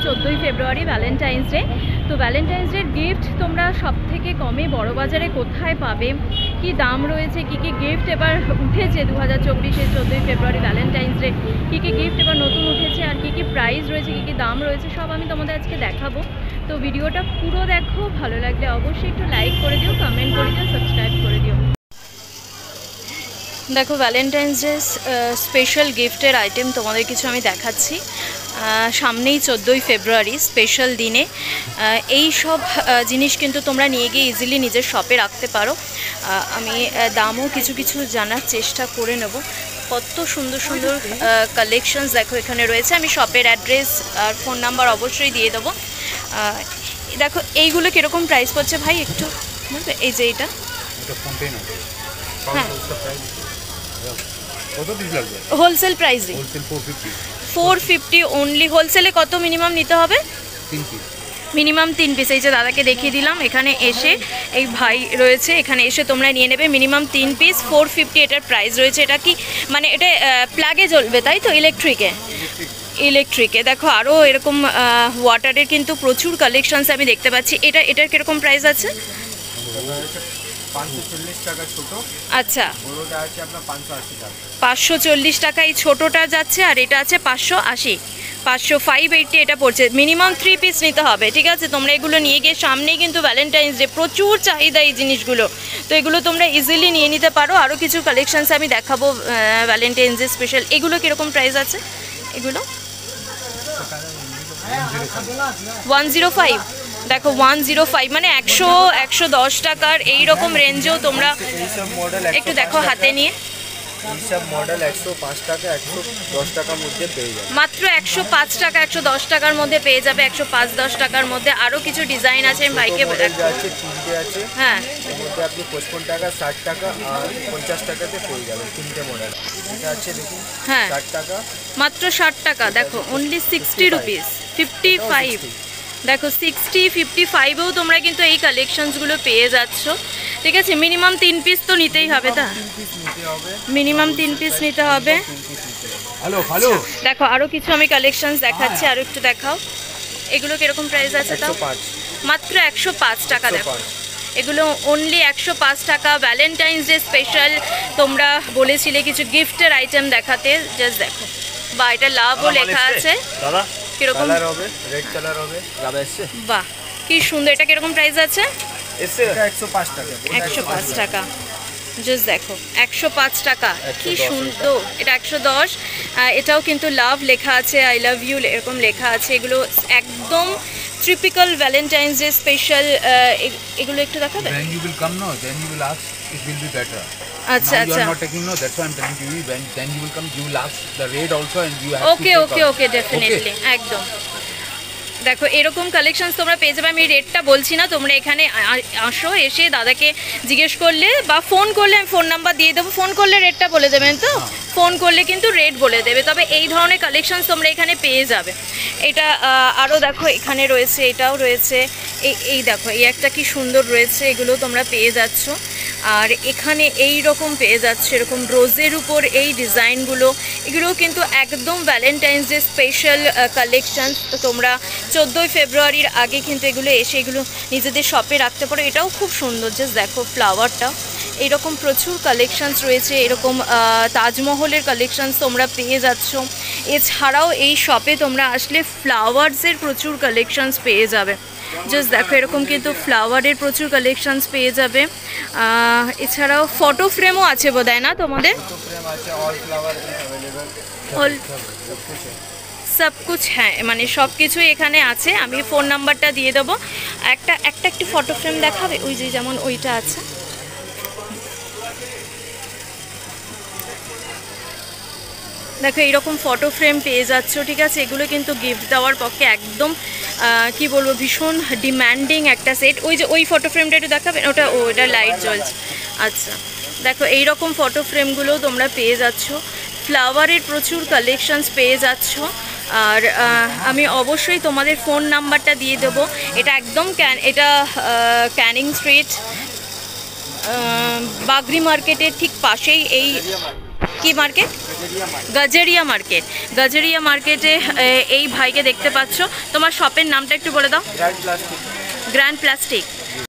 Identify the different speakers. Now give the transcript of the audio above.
Speaker 1: 14ই ফেব্রুয়ারি Valentine's day. তো Valentine's ডের gift তোমরা সব থেকে কমে বড় বাজারে কোথায় পাবে, কি দাম রয়েছে, কি কি গিফট এবার উঠেছে 2024-এর 14ই ফেব্রুয়ারি ভ্যালেন্টাইন্স ডে, কি কি গিফট এবার নতুন উঠেছে আর কি কি প্রাইস রয়েছে, কি কি দাম রয়েছে, সব আমি তোমাদের আজকে দেখাবো। তো ভিডিওটা পুরো দেখো, ভালো লাগলে অবশ্যই একটু লাইক করে দিও, কমেন্ট করে দিও, সাবস্ক্রাইব করে দিও। দেখো ভ্যালেন্টাইন্স ডে স্পেশাল গিফটের আইটেম তোমাদের কিছু আমি দেখাচ্ছি। সামনেই 14ই ফেব্রুয়ারি স্পেশাল দিনে এই সব জিনিস কিন্তু তোমরা নিয়ে গিয়ে ইজিলি নিজের শপে রাখতে পারো। আমি দামও কিছু কিছু জানার চেষ্টা করে নেব। কত সুন্দর সুন্দর কালেকশনস দেখো এখানে রয়েছে। আমি শপের অ্যাড্রেস আর ফোন নাম্বার অবশ্যই দিয়ে দেবো। দেখো এইগুলো কীরকম প্রাইস পড়ছে ভাই একটু বলবে? এই যে এটা, হ্যাঁ হোলসেল প্রাইসে 450 অনলি। হোলসেলে কত মিনিমাম নিতে হবে? Minimum 3 piece. এই যে দাদাকে দেখিয়ে দিলাম, এখানে এসে এই ভাই রয়েছে, এখানে এসে তোমরা নিয়ে নেবে মিনিমাম 3 পিস। 450 এটার প্রাইস রয়েছে। এটা কি মানে এটা প্লাগে জ্বলবে তাই তো? ইলেকট্রিকে দেখো আরও এরকম ওয়াটারের কিন্তু প্রচুর কালেকশনস আমি দেখতে পাচ্ছি। এটার কীরকম প্রাইস আছে?
Speaker 2: 540 টাকা ছোট।
Speaker 1: আচ্ছা,
Speaker 2: বড়টা আছে আপনার 580 টাকা।
Speaker 1: 540 টাকা এই ছোটোটা যাচ্ছে, আর এটা আছে 580, 580 এটা পড়ছে। মিনিমাম 3 পিস নিতে হবে, ঠিক আছে? তোমরা এগুলো নিয়ে গিয়ে, সামনেই কিন্তু ভ্যালেন্টাইন্স ডে, প্রচুর চাহিদা এই জিনিসগুলো, তো এগুলো তোমরা ইজিলি নিয়ে নিতে পারো। আরও কিছু কালেকশানস আমি দেখাবো ভ্যালেন্টাইন্স ডে স্পেশাল। এগুলো কীরকম প্রাইস আছে? এগুলো 105। দেখো 105 মানে 100-110 টাকার এইরকম রেঞ্জেও তোমরা একটু দেখো হাতে নিয়ে।
Speaker 2: এইসব মডেল 105 টাকা 110 টাকার মধ্যে পেয়ে যাবে।
Speaker 1: মাত্র 105 টাকা 110 টাকার মধ্যে পেয়ে যাবে। 105-10 টাকার মধ্যে আরও কিছু ডিজাইন আছে। আমি ভাইকে
Speaker 2: আছে, তিনটে আছে।
Speaker 1: হ্যাঁ,
Speaker 2: এর মধ্যে আপনি 55 টাকা 60 টাকা আর 50 টাকাতে পেয়ে যাবেন তিনটে মডেল। এটা আছে দেখুন,
Speaker 1: হ্যাঁ
Speaker 2: 60 টাকা,
Speaker 1: মাত্র 60 টাকা। দেখো অনলি 60 রুপিস। 55 দেখো 60, 55এও তোমরা কিন্তু এই কালেকশনসগুলো পেয়ে যাচ্ছ, ঠিক আছে? মিনিমাম 3 পিস তো নিতেই হবে, তা মিনিমাম 3 পিস নিতে হবে। দেখো আরও কিছু আমি কালেকশনস দেখাচ্ছি, আরও একটু দেখাও। এগুলো কীরকম প্রাইস আছে? তাও মাত্র 105 টাকা। দেখো এগুলো অনলি 105 টাকা। ভ্যালেন্টাইন্স ডে স্পেশাল তোমরা বলেছিলে কিছু গিফটের আইটেম দেখাতে, জাস্ট দেখো। বা এটা লাভও লেখা আছে। কিরকম
Speaker 2: কালার হবে? রেড কালার হবে। দাদা এসছে,
Speaker 1: বাহ কি সুন্দর। এটা কিরকম প্রাইস আছে?
Speaker 2: এটা 105 টাকা।
Speaker 1: 105 টাকা, জাস্ট দেখো 105 টাকা, কি সুন্দর। এটা 110। এটাও কিন্তু লাভ লেখা আছে, আই লাভ ইউ এরকম লেখা আছে। এগুলো একদম ট্রিপিক্যাল ভ্যালেন্টাইন্স ডে স্পেশাল। এগুলো একটু দেখাবে? আচ্ছা আচ্ছা, ওকে ডেফিনেটলি, একদম। দেখো এরকম কালেকশনস তোমরা পেয়ে যাবে। আমি রেটটা বলছি না, তোমরা এখানে আসো, এসে দাদাকে জিজ্ঞেস করলে বা ফোন করলে আমি ফোন নাম্বার দিয়ে দেবো। ফোন করলে রেটটা বলে দেবেন তো? ফোন করলে কিন্তু রেট বলে দেবে। তবে এই ধরনের কালেকশনস তোমরা এখানে পেয়ে যাবে। এটা আরও দেখো এখানে রয়েছে, এটাও রয়েছে। এই দেখো এই একটা কি সুন্দর রয়েছে, এগুলো তোমরা পেয়ে যাচ্ছ। আর এখানে এই রকম পেয়ে যাচ্ছে, এরকম রোজের উপর এই ডিজাইনগুলো, এগুলোও কিন্তু একদম ভ্যালেন্টাইন্স ডে স্পেশাল কালেকশানস। তো তোমরা 14ই ফেব্রুয়ারির আগে কিন্তু এগুলো এসে এগুলো নিজেদের শপে রাখতে পারো। এটাও খুব সুন্দর, জাস্ট দেখো ফ্লাওয়ারটা। এইরকম প্রচুর কালেকশানস রয়েছে। এরকম তাজমহলের কালেকশানস তোমরা পেয়ে যাচ্ছ। এছাড়াও এই শপে তোমরা আসলে ফ্লাওয়ার্সের প্রচুর কালেকশানস পেয়ে যাবে। জাস্ট দেখো এরকম কিন্তু ফ্লাওয়ারের প্রচুর কালেকশানস পেয়ে যাবে। এছাড়াও ফটো ফ্রেমও আছে বোধহয় না তোমাদের? সব কুছ হ্যাঁ, মানে সব কিছুই এখানে আছে। আমি ফোন নাম্বারটা দিয়ে দেবো। একটু ফটো ফ্রেম দেখাবে? ওই যে যেমন ওইটা আছে, দেখো এইরকম ফটো ফ্রেম পেয়ে যাচ্ছ, ঠিক আছে? এগুলো কিন্তু গিফট দেওয়ার পক্ষে একদম কি বলবো, ভীষণ ডিম্যান্ডিং একটা সেট। ওই যে ওই ফটো ফ্রেমটা একটু দেখাবেন? ওটা লাইট জ্বলছে। আচ্ছা দেখো এইরকম ফটো ফ্রেমগুলোও তোমরা পেয়ে যাচ্ছ। ফ্লাওয়ারের প্রচুর কালেকশানস পেয়ে যাচ্ছ। আর আমি অবশ্যই তোমাদের ফোন নাম্বারটা দিয়ে দেবো। এটা একদম ক্যানিং স্ট্রিট, বাগরি মার্কেটের ঠিক পাশেই এই কি মার্কেট? গাজেরিয়া মার্কেট। গাজেরিয়া মার্কেটে এই ভাইকে দেখতে পাচ্ছ। তোমার শপের নামটা একটু বলে দাও।
Speaker 2: Grand plastic.
Speaker 1: Grand plastic.